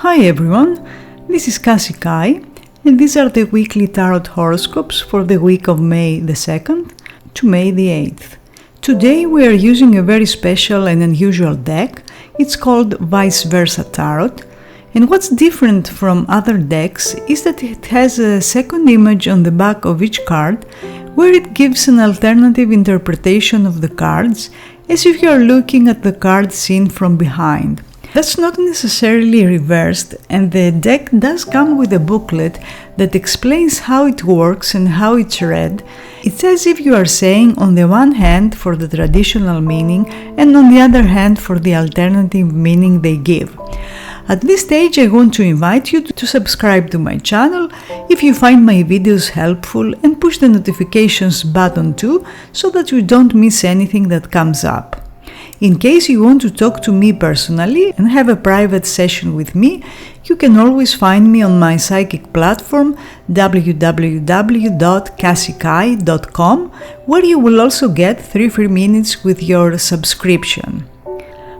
Hi everyone, this is Kassie and these are the weekly tarot horoscopes for the week of May the 2nd to May the 8th. Today we are using a very special and unusual deck. It's called Vice Versa Tarot, and what's different from other decks is that it has a second image on the back of each card where it gives an alternative interpretation of the cards as if you are looking at the card seen from behind. That's not necessarily reversed, and the deck does come with a booklet that explains how it works and how it's read. It's as if you are saying on the one hand for the traditional meaning and on the other hand for the alternative meaning they give. At this stage I want to invite you to subscribe to my channel if you find my videos helpful, and push the notifications button too so that you don't miss anything that comes up. In case you want to talk to me personally and have a private session with me, you can always find me on my psychic platform www.kassiekai.com, where you will also get 3 free minutes with your subscription.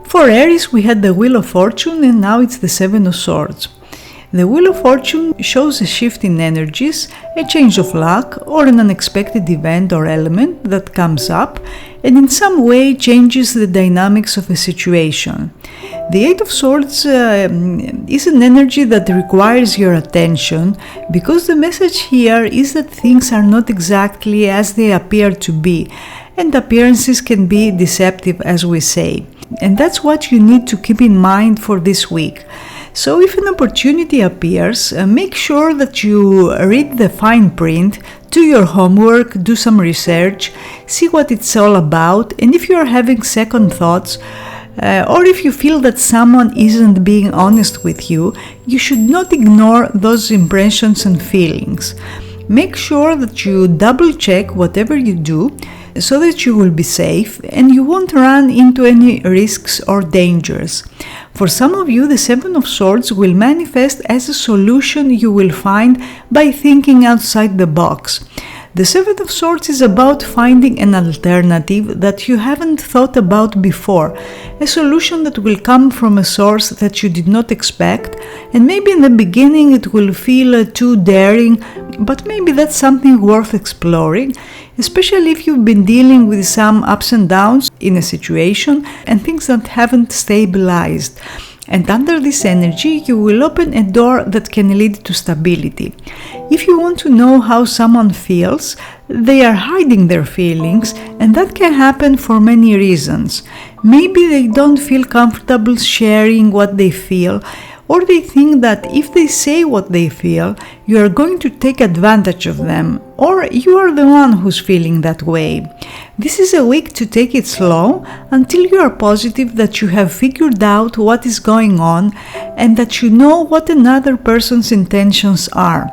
For Aries we had the Wheel of Fortune and now it's the Seven of Swords. The Wheel of Fortune shows a shift in energies, a change of luck, or an unexpected event or element that comes up and in some way changes the dynamics of a situation. The Eight of Swords is an energy that requires your attention, because the message here is that things are not exactly as they appear to be, and appearances can be deceptive, as we say. And that's what you need to keep in mind for this week. So if an opportunity appears, make sure that you read the fine print, do your homework, do some research, see what it's all about, and if you are having second thoughts, or if you feel that someone isn't being honest with you, you should not ignore those impressions and feelings. Make sure that you double check whatever you do so that you will be safe and you won't run into any risks or dangers. For some of you, the Seven of Swords will manifest as a solution you will find by thinking outside the box. The Seven of Swords is about finding an alternative that you haven't thought about before, a solution that will come from a source that you did not expect, and maybe in the beginning it will feel too daring, but maybe that's something worth exploring, especially if you've been dealing with some ups and downs in a situation and things that haven't stabilized. And under this energy, you will open a door that can lead to stability. If you want to know how someone feels, they are hiding their feelings, and that can happen for many reasons. Maybe they don't feel comfortable sharing what they feel, or they think that if they say what they feel, you are going to take advantage of them, or you are the one who's feeling that way. This is a week to take it slow until you are positive that you have figured out what is going on and that you know what another person's intentions are.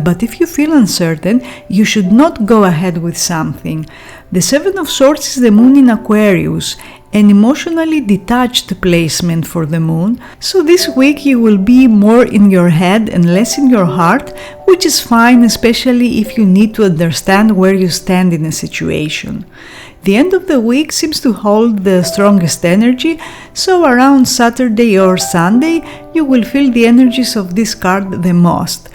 But if you feel uncertain, you should not go ahead with something. The Seven of Swords is the Moon in Aquarius, an emotionally detached placement for the Moon, so this week you will be more in your head and less in your heart, which is fine, especially if you need to understand where you stand in a situation. The end of the week seems to hold the strongest energy, so around Saturday or Sunday you will feel the energies of this card the most.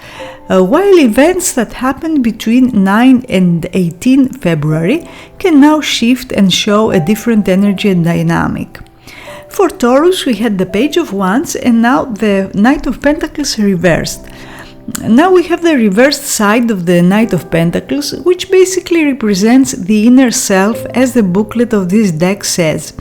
While events that happened between 9 and 18 February can now shift and show a different energy and dynamic. For Taurus we had the Page of Wands and now the Knight of Pentacles reversed. Now we have the reversed side of the Knight of Pentacles, which basically represents the inner self, as the booklet of this deck says.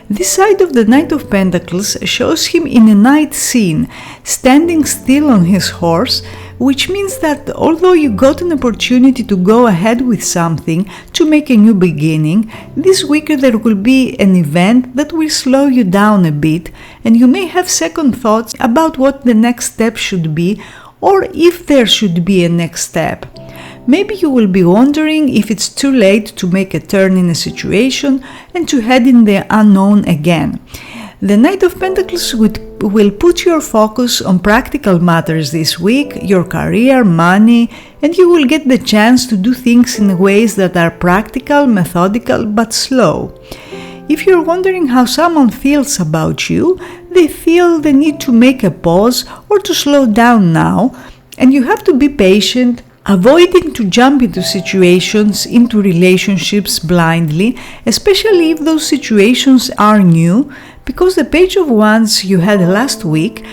This side of the Knight of Pentacles shows him in a night scene, standing still on his horse, which means that although you got an opportunity to go ahead with something, to make a new beginning, this week there will be an event that will slow you down a bit, and you may have second thoughts about what the next step should be, or if there should be a next step. Maybe you will be wondering if it's too late to make a turn in a situation and to head in the unknown again. The Knight of Pentacles will put your focus on practical matters this week, your career, money, and you will get the chance to do things in ways that are practical, methodical, but slow. If you're wondering how someone feels about you, they feel the need to make a pause or to slow down now, and you have to be patient, avoiding to jump into situations, into relationships blindly, especially if those situations are new, because the Page of Wands you had last week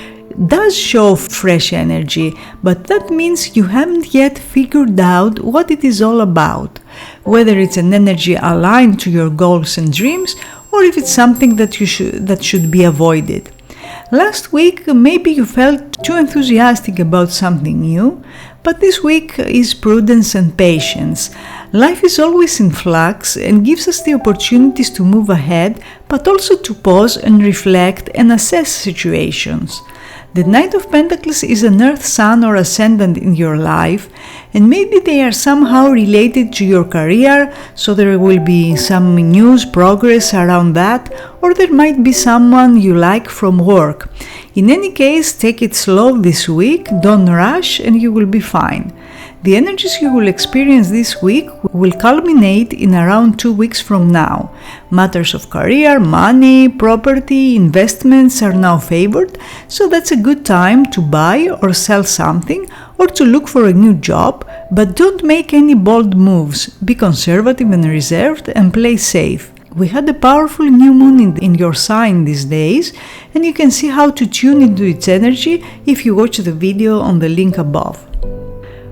does show fresh energy, but that means you haven't yet figured out what it is all about, whether it's an energy aligned to your goals and dreams, or if it's something that should be avoided. Last week, maybe you felt too enthusiastic about something new, but this week is prudence and patience. Life is always in flux and gives us the opportunities to move ahead, but also to pause and reflect and assess situations. The Knight of Pentacles is an Earth Sun or Ascendant in your life, and maybe they are somehow related to your career, so there will be some news, progress around that, or there might be someone you like from work. In any case, take it slow this week, don't rush, and you will be fine. The energies you will experience this week will culminate in around 2 weeks from now. Matters of career, money, property, investments are now favored, so that's a good time to buy or sell something or to look for a new job, but don't make any bold moves. Be conservative and reserved and play safe. We had a powerful new moon in your sign these days, and you can see how to tune into its energy if you watch the video on the link above.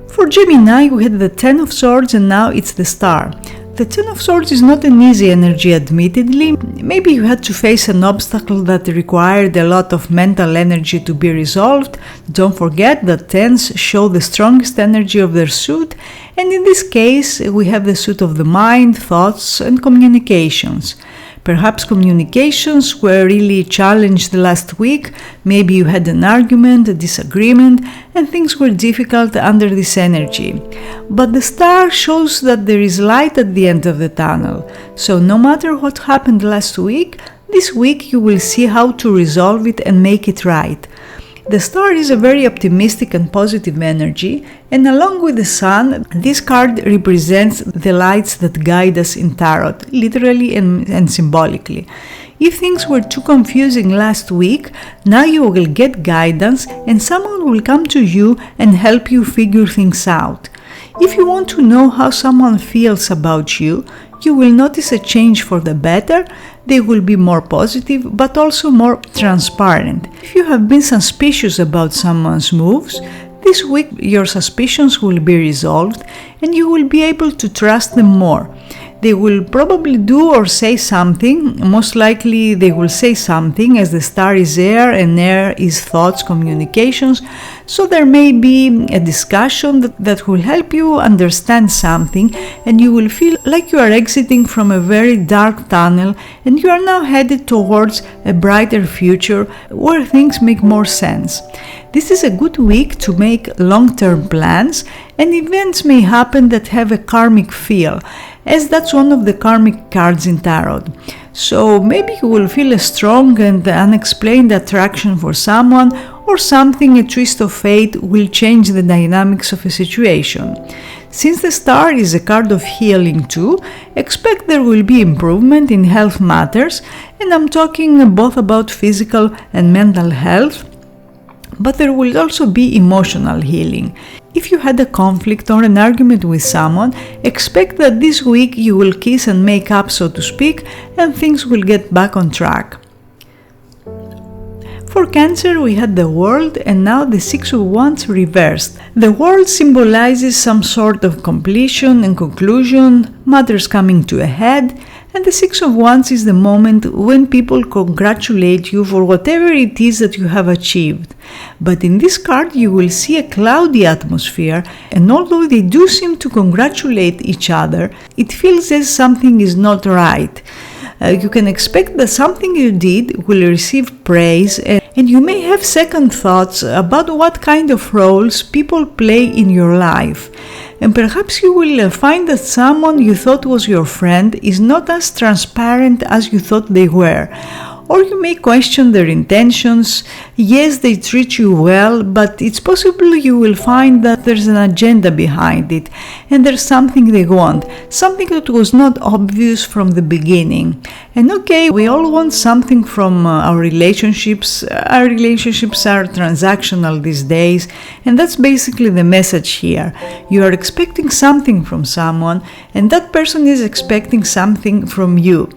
For Gemini, we had the Ten of Swords and now it's the Star. The Ten of Swords is not an easy energy, admittedly. Maybe you had to face an obstacle that required a lot of mental energy to be resolved. Don't forget that Tens show the strongest energy of their suit, and in this case we have the suit of the mind, thoughts and communications. Perhaps communications were really challenged last week, maybe you had an argument, a disagreement, and things were difficult under this energy. But the Star shows that there is light at the end of the tunnel, so no matter what happened last week, this week you will see how to resolve it and make it right. The Star is a very optimistic and positive energy, and along with the Sun, this card represents the lights that guide us in Tarot, literally and symbolically. If things were too confusing last week, now you will get guidance and someone will come to you and help you figure things out. If you want to know how someone feels about you, you will notice a change for the better. They will be more positive, but also more transparent. If you have been suspicious about someone's moves, this week your suspicions will be resolved and you will be able to trust them more. They will probably do or say something, most likely they will say something, as the Star is air and air is thoughts, communications, so there may be a discussion that will help you understand something and you will feel like you are exiting from a very dark tunnel and you are now headed towards a brighter future where things make more sense. This is a good week to make long-term plans, and events may happen that have a karmic feel, as that's one of the karmic cards in Tarot. So maybe you will feel a strong and unexplained attraction for someone, or something, a twist of fate, will change the dynamics of a situation. Since the Star is a card of healing too, expect there will be improvement in health matters, and I'm talking both about physical and mental health, but there will also be emotional healing. If you had a conflict or an argument with someone, expect that this week you will kiss and make up, so to speak, and things will get back on track. For Cancer, we had the World and now the Six of Wands reversed. The World symbolizes some sort of completion and conclusion, matters coming to a head, and the Six of Wands is the moment when people congratulate you for whatever it is that you have achieved. But in this card you will see a cloudy atmosphere, and although they do seem to congratulate each other, it feels as something is not right. You can expect that something you did will receive praise, and you may have second thoughts about what kind of roles people play in your life. And perhaps you will find that someone you thought was your friend is not as transparent as you thought they were. or you may question their intentions. Yes, they treat you well, but it's possible you will find that there's an agenda behind it, and there's something they want, something that was not obvious from the beginning. And okay, we all want something from our relationships. Our relationships are transactional these days, and that's basically the message here. You are expecting something from someone, and that person is expecting something from you.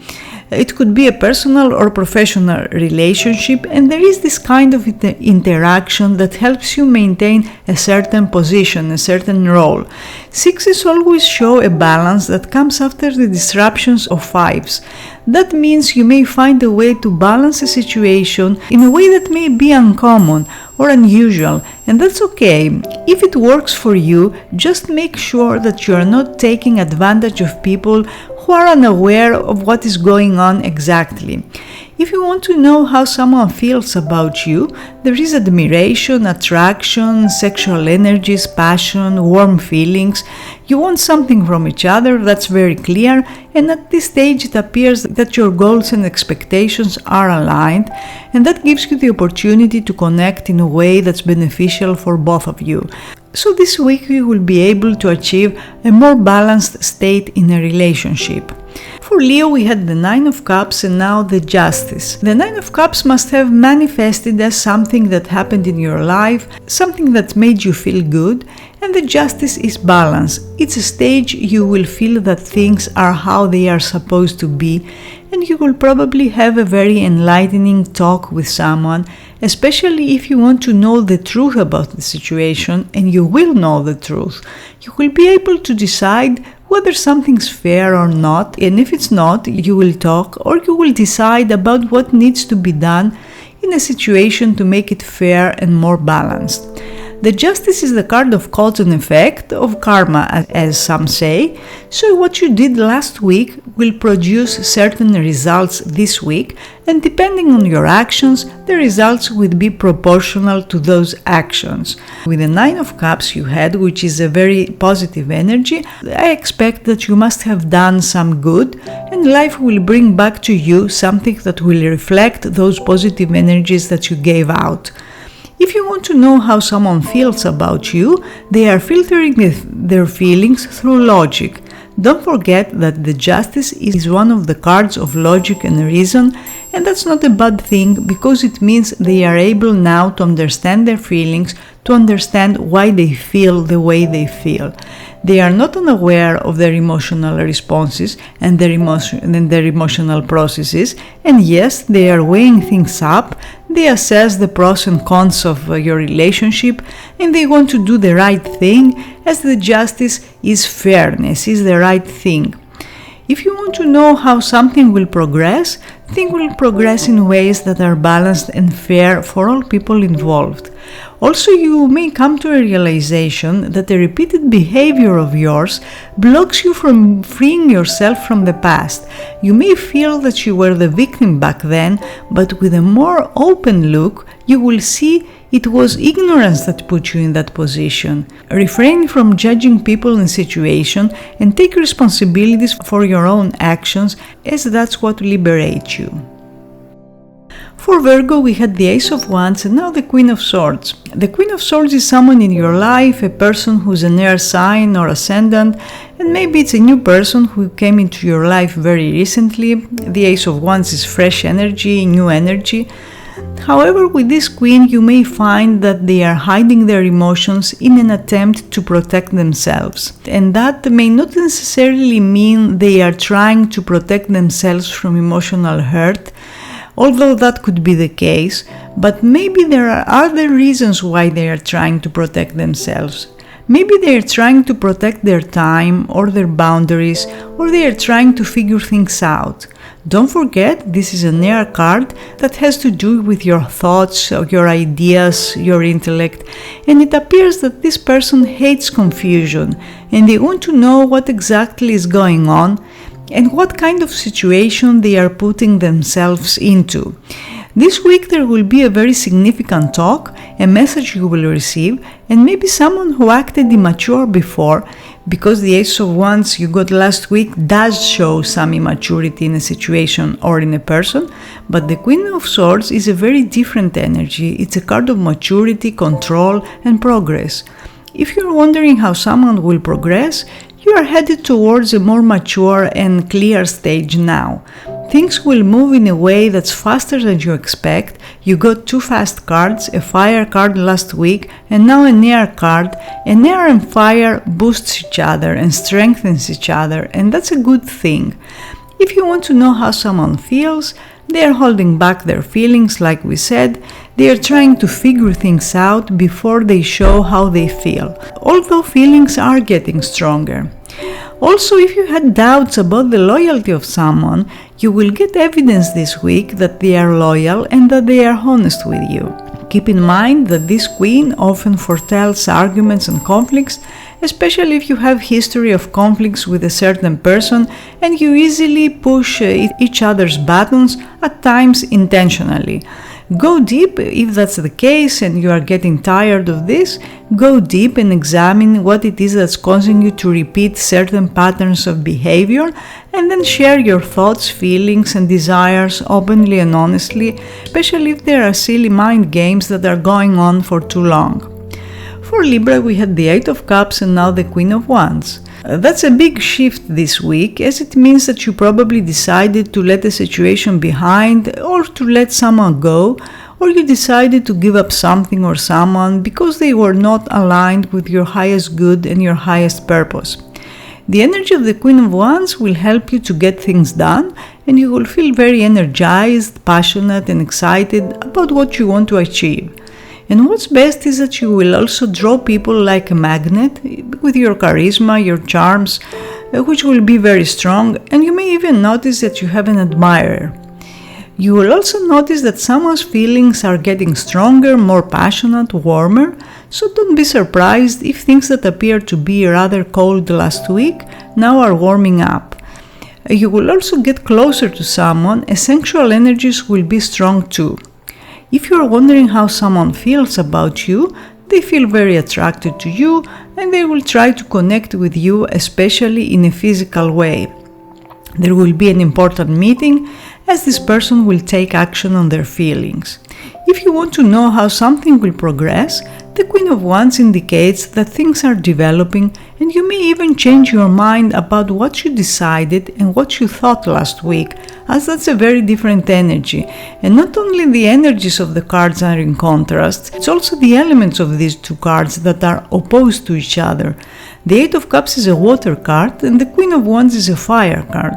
It could be a personal or professional relationship, and there is this kind of interaction that helps you maintain a certain position, a certain role. Sixes always show a balance that comes after the disruptions of fives. That means you may find a way to balance a situation in a way that may be uncommon or unusual, and that's okay. If it works for you, just make sure that you are not taking advantage of people who are unaware of what is going on exactly. If you want to know how someone feels about you, there is admiration, attraction, sexual energies, passion, warm feelings. You want something from each other, that's very clear, and at this stage it appears that your goals and expectations are aligned, and that gives you the opportunity to connect in a way that's beneficial for both of you. So this week you will be able to achieve a more balanced state in a relationship. For Leo, we had the Nine of Cups and now the Justice. The Nine of Cups must have manifested as something that happened in your life, something that made you feel good, and the Justice is balance. It's a stage you will feel that things are how they are supposed to be, and you will probably have a very enlightening talk with someone, especially if you want to know the truth about the situation, and you will know the truth. You will be able to decide whether something's fair or not, and if it's not, you will talk, or you will decide about what needs to be done in a situation to make it fair and more balanced. The Justice is the card of cause and effect, of karma, as some say, so what you did last week will produce certain results this week, and depending on your actions, the results will be proportional to those actions. With the Nine of Cups you had, which is a very positive energy, I expect that you must have done some good, and life will bring back to you something that will reflect those positive energies that you gave out. If you want to know how someone feels about you, they are filtering their feelings through logic. Don't forget that the Justice is one of the cards of logic and reason, and that's not a bad thing because it means they are able now to understand their feelings, to understand why they feel the way they feel. They are not unaware of their emotional responses and their emotional processes, and yes, they are weighing things up. They assess the pros and cons of your relationship, and they want to do the right thing, as the Justice is fairness, is the right thing. If you want to know how something will progress, things will progress in ways that are balanced and fair for all people involved. Also, you may come to a realization that a repeated behavior of yours blocks you from freeing yourself from the past. You may feel that you were the victim back then, but with a more open look, you will see it was ignorance that put you in that position. Refrain from judging people and situations and take responsibilities for your own actions, as that's what liberates you. For Virgo, we had the Ace of Wands and now the Queen of Swords. The Queen of Swords is someone in your life, a person who's an air sign or ascendant, and maybe it's a new person who came into your life very recently. The Ace of Wands is fresh energy, new energy. However, with this Queen, you may find that they are hiding their emotions in an attempt to protect themselves. And that may not necessarily mean they are trying to protect themselves from emotional hurt, although that could be the case, but maybe there are other reasons why they are trying to protect themselves. Maybe they are trying to protect their time or their boundaries, or they are trying to figure things out. Don't forget, this is an air card that has to do with your thoughts, your ideas, your intellect, and it appears that this person hates confusion and they want to know what exactly is going on and what kind of situation they are putting themselves into. This week there will be a very significant talk, a message you will receive, and maybe someone who acted immature before, because the Ace of Wands you got last week does show some immaturity in a situation or in a person, but the Queen of Swords is a very different energy. It's a card of maturity, control, and progress. If you're wondering how someone will progress, you are headed towards a more mature and clear stage now. Things will move in a way that's faster than you expect. You got 2 fast cards, a fire card last week and now an air card. And air and fire boosts each other and strengthens each other, and that's a good thing. If you want to know how someone feels, they are holding back their feelings, like we said. They are trying to figure things out before they show how they feel, although feelings are getting stronger. Also, if you had doubts about the loyalty of someone, you will get evidence this week that they are loyal and that they are honest with you. Keep in mind that this Queen often foretells arguments and conflicts, especially if you have history of conflicts with a certain person and you easily push each other's buttons, at times intentionally. Go deep if that's the case and you are getting tired of this. Go deep and examine what it is that's causing you to repeat certain patterns of behavior, and then share your thoughts, feelings and desires openly and honestly, especially if there are silly mind games that are going on for too long. For Libra we had the 8 of Cups and now the Queen of Wands. That's a big shift this week, as it means that you probably decided to let a situation behind or to let someone go, or you decided to give up something or someone because they were not aligned with your highest good and your highest purpose. The energy of the Queen of Wands will help you to get things done, and you will feel very energized, passionate and excited about what you want to achieve. And what's best is that you will also draw people like a magnet with your charisma, your charms, which will be very strong, and you may even notice that you have an admirer. You will also notice that someone's feelings are getting stronger, more passionate, warmer, so don't be surprised if things that appear to be rather cold last week now are warming up. You will also get closer to someone, and sensual energies will be strong too. If you are wondering how someone feels about you, they feel very attracted to you and they will try to connect with you, especially in a physical way. There will be an important meeting, as this person will take action on their feelings. If you want to know how something will progress, the Queen of Wands indicates that things are developing and you may even change your mind about what you decided and what you thought last week, as that's a very different energy. And not only the energies of the cards are in contrast, it's also the elements of these 2 cards that are opposed to each other. The 8 of Cups is a water card and the Queen of Wands is a fire card.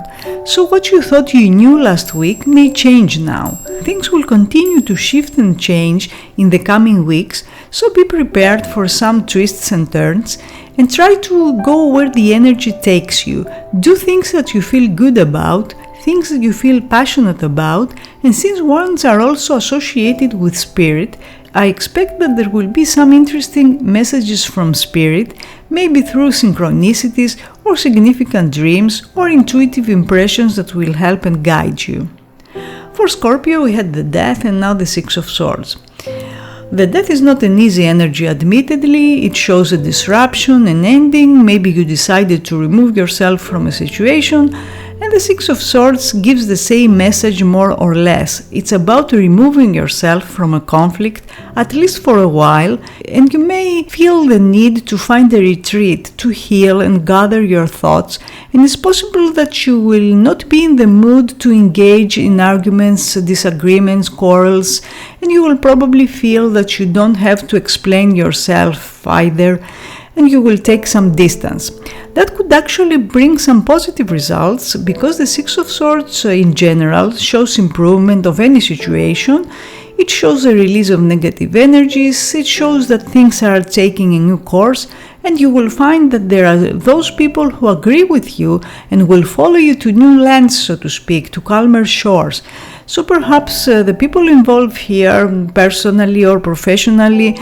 So what you thought you knew last week may change now. Things will continue to shift and change in the coming weeks, so be prepared for some twists and turns and try to go where the energy takes you. Do things that you feel good about, things that you feel passionate about, and since wands are also associated with spirit, I expect that there will be some interesting messages from spirit, maybe through synchronicities or significant dreams or intuitive impressions that will help and guide you. For Scorpio we had the Death and now the 6 of Swords. The Death is not an easy energy, admittedly. It shows a disruption, an ending. Maybe you decided to remove yourself from a situation, and the 6 of Swords gives the same message more or less. It's about removing yourself from a conflict, at least for a while, and you may feel the need to find a retreat, to heal and gather your thoughts, and it's possible that you will not be in the mood to engage in arguments, disagreements, quarrels, and you will probably feel that you don't have to explain yourself either, and you will take some distance. That could actually bring some positive results, because the 6 of Swords in general shows improvement of any situation. It shows a release of negative energies, it shows that things are taking a new course, and you will find that there are those people who agree with you and will follow you to new lands, so to speak, to calmer shores. So perhaps the people involved here, personally or professionally,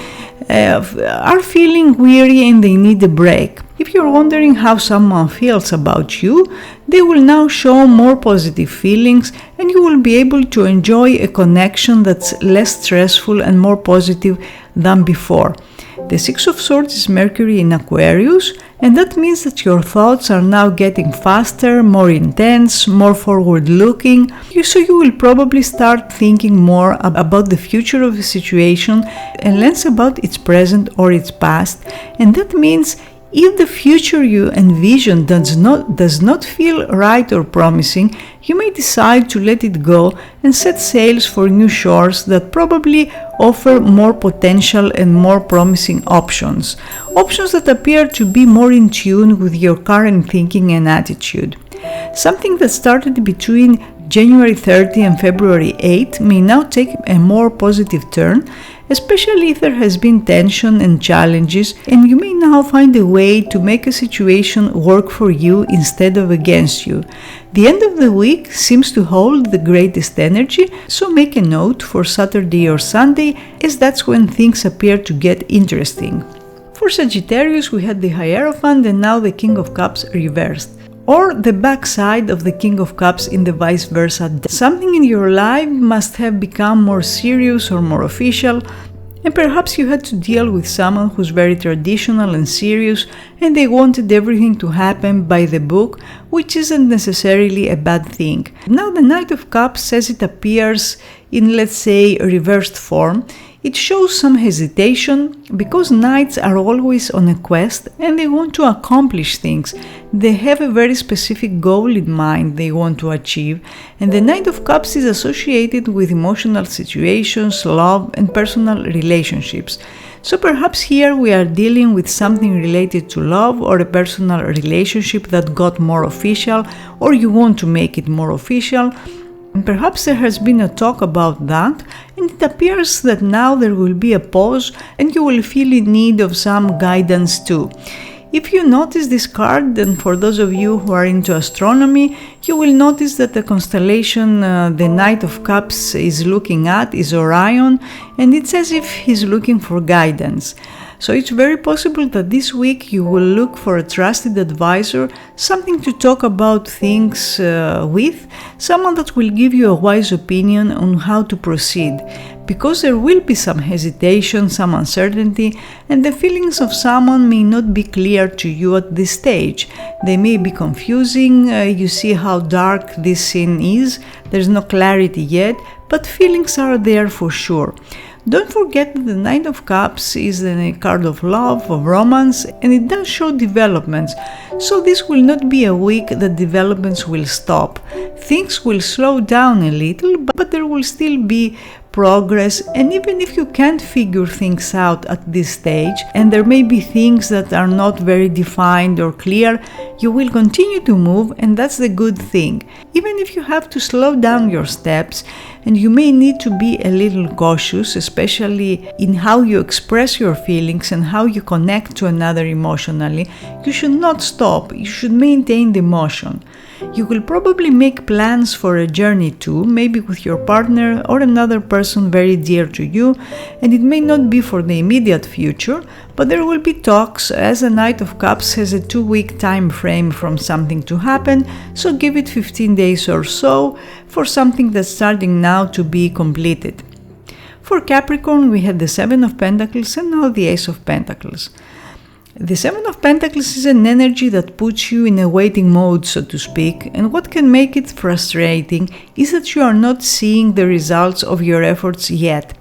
are feeling weary and they need a break. If you're wondering how someone feels about you, they will now show more positive feelings and you will be able to enjoy a connection that's less stressful and more positive than before. The Six of Swords is Mercury in Aquarius, and that means that your thoughts are now getting faster, more intense, more forward-looking. So you will probably start thinking more about the future of a situation and less about its present or its past. And that means if the future you envision does not feel right or promising, you may decide to let it go and set sails for new shores that probably offer more potential and more promising options. Options that appear to be more in tune with your current thinking and attitude. Something that started between January 30 and February 8 may now take a more positive turn, especially if there has been tension and challenges, and you may now find a way to make a situation work for you instead of against you. The end of the week seems to hold the greatest energy, so make a note for Saturday or Sunday, as that's when things appear to get interesting. For Sagittarius, we had the Hierophant and now the King of Cups reversed, or the backside of the King of Cups in the vice versa. Something in your life must have become more serious or more official, and perhaps you had to deal with someone who's very traditional and serious and they wanted everything to happen by the book, which isn't necessarily a bad thing. Now the Knight of Cups, as it appears in, let's say, reversed form, it shows some hesitation because knights are always on a quest and they want to accomplish things. They have a very specific goal in mind they want to achieve, and the Knight of Cups is associated with emotional situations, love, and personal relationships. So perhaps here we are dealing with something related to love or a personal relationship that got more official, or you want to make it more official. And perhaps there has been a talk about that, and it appears that now there will be a pause and you will feel in need of some guidance too. If you notice this card, then for those of you who are into astronomy, you will notice that the constellation the Knight of Cups is looking at is Aion, and it's as if he's looking for guidance. So it's very possible that this week you will look for a trusted advisor, something to talk about things with, someone that will give you a wise opinion on how to proceed. Because there will be some hesitation, some uncertainty, and the feelings of someone may not be clear to you at this stage. They may be confusing, you see how dark this scene is, there's no clarity yet, but feelings are there for sure. Don't forget that the Knight of Cups is a card of love, of romance, and it does show developments. So this will not be a week that developments will stop. Things will slow down a little, but there will still be progress, and even if you can't figure things out at this stage, and there may be things that are not very defined or clear, you will continue to move, and that's the good thing. Even if you have to slow down your steps, and you may need to be a little cautious, especially in how you express your feelings and how you connect to another emotionally, you should not stop, you should maintain the motion. You will probably make plans for a journey too, maybe with your partner or another person very dear to you, and it may not be for the immediate future, but there will be talks, as the Knight of Cups has a 2-week time frame from something to happen, so give it 15 days or so for something that's starting now to be completed. For Capricorn, we had the Seven of Pentacles and now the Ace of Pentacles. The Seven of Pentacles is an energy that puts you in a waiting mode, so to speak, and what can make it frustrating is that you are not seeing the results of your efforts yet.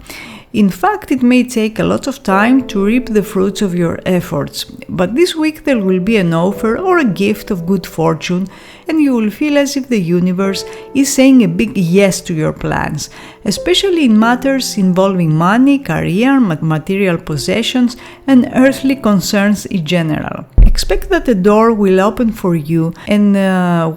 In fact, it may take a lot of time to reap the fruits of your efforts, but this week there will be an offer or a gift of good fortune, and you will feel as if the universe is saying a big yes to your plans, especially in matters involving money, career, material possessions, and earthly concerns in general. Expect that a door will open for you, and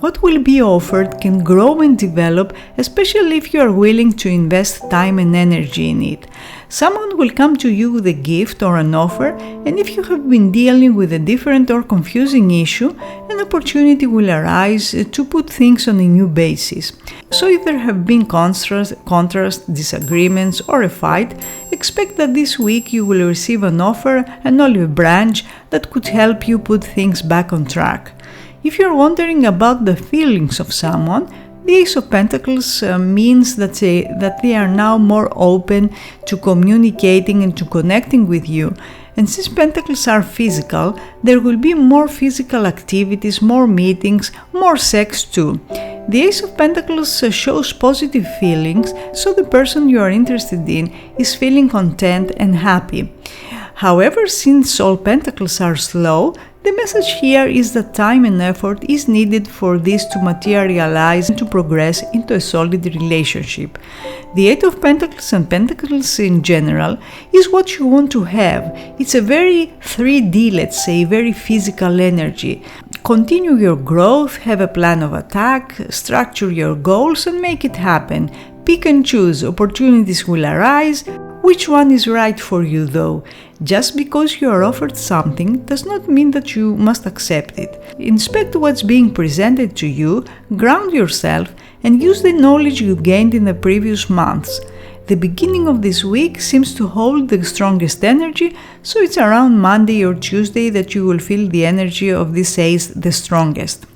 what will be offered can grow and develop, especially if you are willing to invest time and energy in it. Someone will come to you with a gift or an offer, and if you have been dealing with a different or confusing issue, an opportunity will arise to put things on a new basis. So if there have been contrast, disagreements or a fight, expect that this week you will receive an offer, an olive branch that could help you put things back on track. If you're wondering about the feelings of someone, the Ace of Pentacles means that they are now more open to communicating and to connecting with you. And since Pentacles are physical, there will be more physical activities, more meetings, more sex too. The Ace of Pentacles shows positive feelings, so the person you are interested in is feeling content and happy. However, since all Pentacles are slow, the message here is that time and effort is needed for this to materialize and to progress into a solid relationship. The Eight of Pentacles and Pentacles in general is what you want to have. It's a very 3D, let's say, very physical energy. Continue your growth, have a plan of attack, structure your goals and make it happen. Pick and choose, opportunities will arise. Which one is right for you though? Just because you are offered something does not mean that you must accept it. Inspect what's being presented to you, ground yourself, and use the knowledge you gained in the previous months. The beginning of this week seems to hold the strongest energy, so it's around Monday or Tuesday that you will feel the energy of this ace the strongest.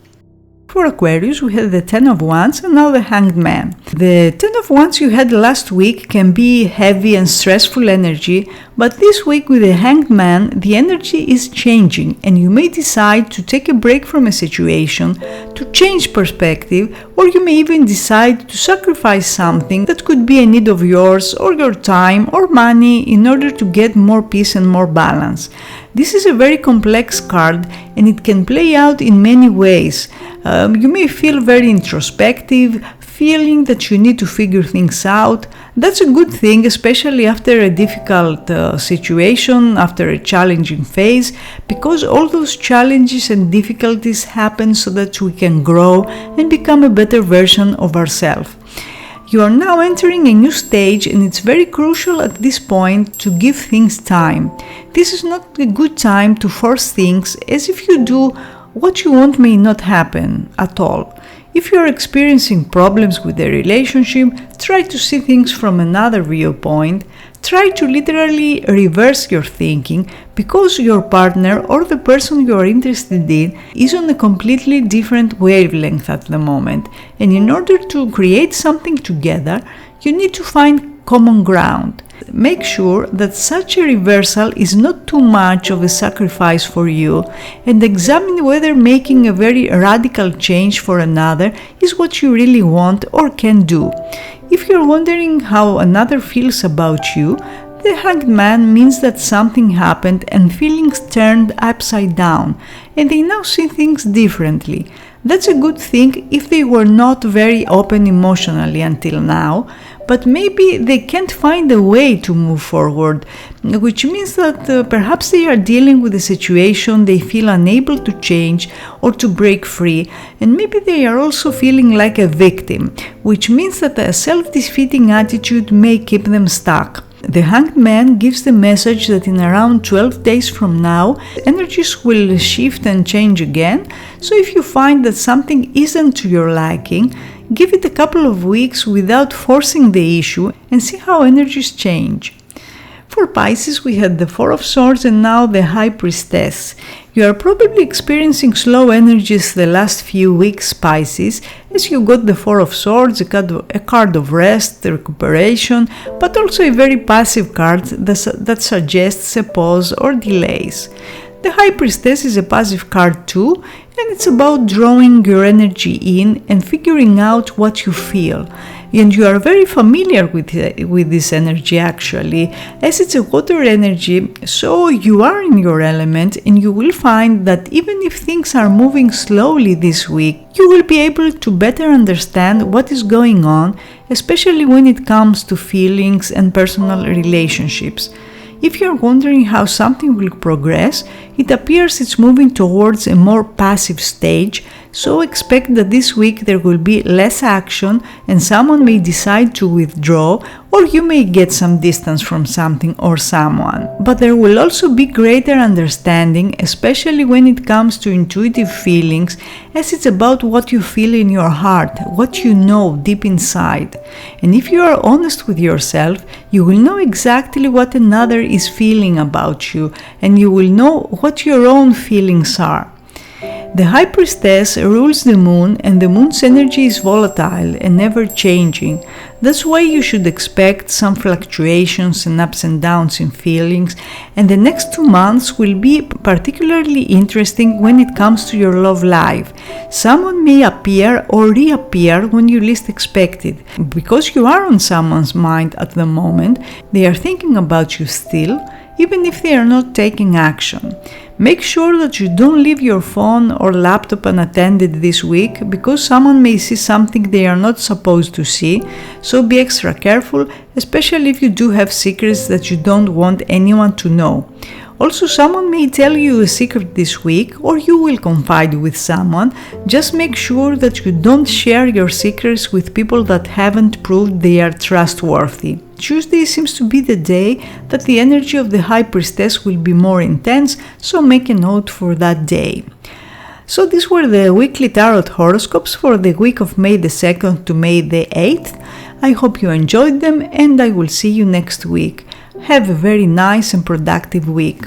For Aquarius, we had the Ten of Wands and now the Hanged Man. The Ten of Wands you had last week can be heavy and stressful energy, but this week with the Hanged Man, the energy is changing and you may decide to take a break from a situation, to change perspective, or you may even decide to sacrifice something that could be a need of yours or your time or money in order to get more peace and more balance. This is a very complex card and it can play out in many ways. You may feel very introspective, feeling that you need to figure things out. That's a good thing, especially after a difficult situation, after a challenging phase, because all those challenges and difficulties happen so that we can grow and become a better version of ourselves. You are now entering a new stage and it's very crucial at this point to give things time. This is not a good time to force things, as if you do, what you want may not happen at all. If you are experiencing problems with a relationship, try to see things from another viewpoint. Try to literally reverse your thinking, because your partner or the person you are interested in is on a completely different wavelength at the moment. And in order to create something together, you need to find common ground. Make sure that such a reversal is not too much of a sacrifice for you, and examine whether making a very radical change for another is what you really want or can do. If you're wondering how another feels about you, the Hanged Man means that something happened and feelings turned upside down, and they now see things differently. That's a good thing if they were not very open emotionally until now, but maybe they can't find a way to move forward, which means that perhaps they are dealing with a situation they feel unable to change or to break free, and maybe they are also feeling like a victim, which means that a self-defeating attitude may keep them stuck. The Hanged Man gives the message that in around 12 days from now, energies will shift and change again, so if you find that something isn't to your liking, give it a couple of weeks without forcing the issue and see how energies change. For Pisces, we had the Four of Swords and now the High Priestess. You are probably experiencing slow energies the last few weeks, Pisces, as you got the Four of Swords, a card of rest, recuperation, but also a very passive card that suggests a pause or delays. The High Priestess is a passive card too, and it's about drawing your energy in and figuring out what you feel. And you are very familiar with this energy actually, as it's a water energy, so you are in your element, and you will find that even if things are moving slowly this week, you will be able to better understand what is going on, especially when it comes to feelings and personal relationships. If you're wondering how something will progress, It appears it's moving towards a more passive stage, so expect that this week there will be less action and someone may decide to withdraw, or you may get some distance from something or someone. But there will also be greater understanding, especially when it comes to intuitive feelings, as it's about what you feel in your heart, what you know deep inside. And if you are honest with yourself, you will know exactly what another is feeling about you, and you will know what your own feelings are. The High Priestess rules the moon, and the moon's energy is volatile and never changing. That's why you should expect some fluctuations and ups and downs in feelings, and the next 2 months will be particularly interesting when it comes to your love life. Someone may appear or reappear when you least expect it. Because you are on someone's mind at the moment, they are thinking about you still, even if they are not taking action. Make sure that you don't leave your phone or laptop unattended this week, because someone may see something they are not supposed to see, so be extra careful, especially if you do have secrets that you don't want anyone to know. Also, someone may tell you a secret this week, or you will confide with someone. Just make sure that you don't share your secrets with people that haven't proved they are trustworthy. Tuesday seems to be the day that the energy of the High Priestess will be more intense, so make a note for that day. So these were the weekly tarot horoscopes for the week of May the 2nd to May the 8th. I hope you enjoyed them, and I will see you next week. Have a very nice and productive week.